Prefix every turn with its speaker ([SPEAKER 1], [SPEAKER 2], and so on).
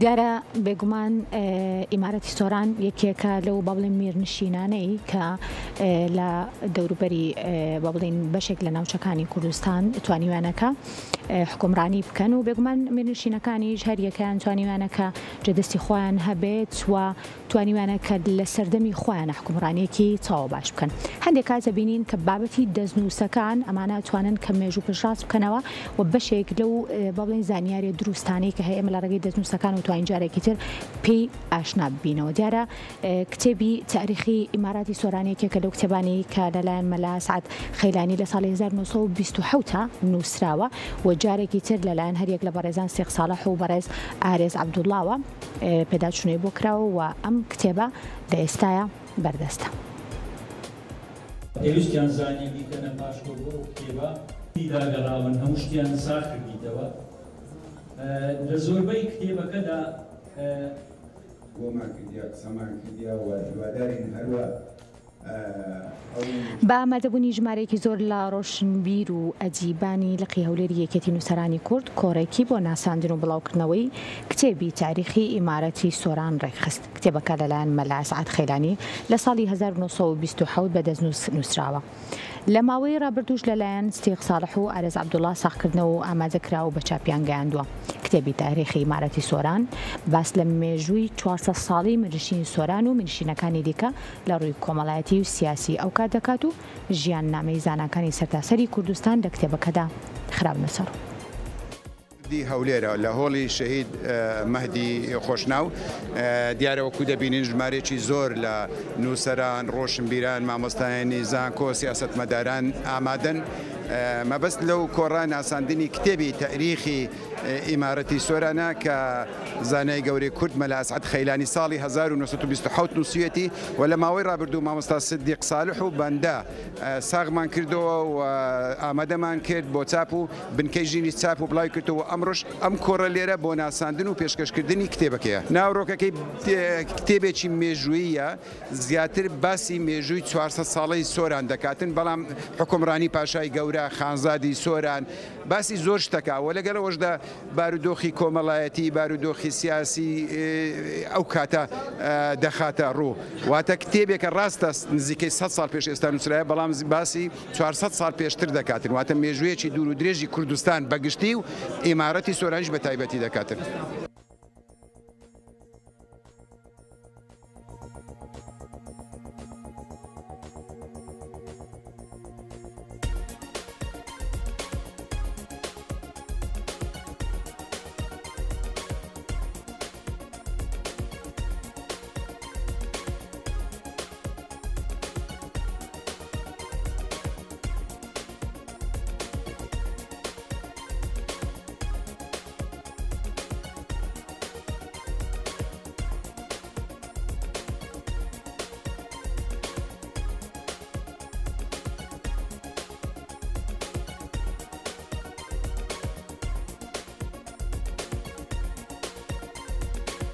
[SPEAKER 1] دیارە بێگومان ئیمارەتی سۆران یەکێکە لەو با بڵێن میرنشینانەی کە لە دەوروبەری با بڵێن بەشێک لە ناوچەکانی کوردستان توانیوانەکە حکومڕانی بکەن و بێگومان میرنشینەکانیش هەر یەکەیان توانیوانەکە جێدەستی خۆیان هەبێت و توانیوانەکە لە سەردەمی خۆیان حکومڕانیەکی چاوە باش بکەن. هەندێک کاتە بینین کە بابەتی دەستنووسەکان ئەمانە توانن کە مێژوو پشتڕاست بکەنەوە و بەشێک لەو با بڵێن زانیاری دروستانەی کە هەیە لە ڕێگەی دەستنووسەکان و توانین جارێکی تر پێی ئاشنا ببینەوە. دیارە کتێبی تاریخی ئیماراتی سۆرانێکێکە لەو کتێبانی کە لەلایەن مەلا سعد خەیلانی لە ساڵی 1927 نووسراوە و جارێکی تر لەلایەن هەریەک لە بەڕێزان سێخ ساڵح و بەڕێز ئارێز عەبدوڵڵاوە پێداچوونەی بۆ کراوە و ئەم کتێبە لە ئێستاە بەردەستە.
[SPEAKER 2] پێویستیان زانی بیکەنە پاشۆ بۆ کتێبە داگەڕاون هەموو شتیان ساخ کردیتەوە. لە زۆربەی کتێبەکەدا
[SPEAKER 3] بۆمان کردیا قسەمان کردیا و هیوادارین هەروە
[SPEAKER 1] با ئامادەبوونی ژمارەیەکی زۆر لە ڕۆشنبیر و ئەجیبانی لقی هەولێری یەکێتی نووسەرانی کورد کۆڕێکی بۆ ناساندن و بڵاوکردنەوەی کتێبی تاریخی ئیمارەتی سۆران ڕێکخست. کتێبەکە لەلایەن مەلا سعد خەیلانی لە ساڵی 1927 بەدەست نووسراوە. لە ماوەی ڕابردوش لەلایەن سێخ ساڵح و ئارێز عەبدوڵڵا ساختکردنەوە و ئامادەکراوە بە چاپیان گەیاندووە. کتێبی تاریخی ئیمارەتی سۆران باس لە مێژووی 400 ساڵی میرنشینی سۆران و میرنشینەکانی دیکە لە ڕووی کۆمەڵایەتی و سیاسی ئەو کات دەکات و ژیان نامەی زاناکانی سەرتاسەری کوردستان لە کتێبەکەدا خراپنە سەر.
[SPEAKER 3] دی هەولێرە لە هۆڵی شەهید مەهدی خۆشناو دیارەوەکو دەبینین ژمارێکی زۆر لە نووسەران ڕۆشنبیران مامۆستایانی زانکۆ سیاسەتمەداران ئامادەن مەبەست لەو کۆڕان ئاساندنی کتێبی تاریخی ئیمارەتی سۆرانە کە زانای گەورەی کورد مەلا سعد خەیلانی ساڵی 1927 نووسیەتی و لە ماوەی ڕابردوو مامۆستا سیدیق ساڵح و بەندە ساغمان کردەوە و ئامادەمان کرد بۆ چاپ و بنکەی ژینی چاپ و بڵاوی کردەوە ئەمڕۆژ ئەم کۆڕە لێرە بۆ ناساندن و پێشکەشکردنی کتێبەکەیە. ناوڕۆکەکەی کتێبێکی مێژوویە زیاتر باسی مێژووی 400 ساڵەی سۆران دەکاتن بەڵام حکومڕانی پاشای گەورە خانزادی سۆران باسی زۆر شتەکە و لەگەڵەوەشدا بارودۆخی کۆمەڵایەتی بارودۆخی سیاسی ئەو کاتە دەخاتە ڕوو واتە کتێبێکە ڕاستە نزیکەی 100 ساڵ پێش ئێستا نووسرایە بەڵام باسی 400 ساڵ پێشتر دەکاتن واتە مێژوویەکی دوور و درێژی کوردستان بەگشتی و ئیمارەتی سۆرانیش بە تایبەتی دەکاتن.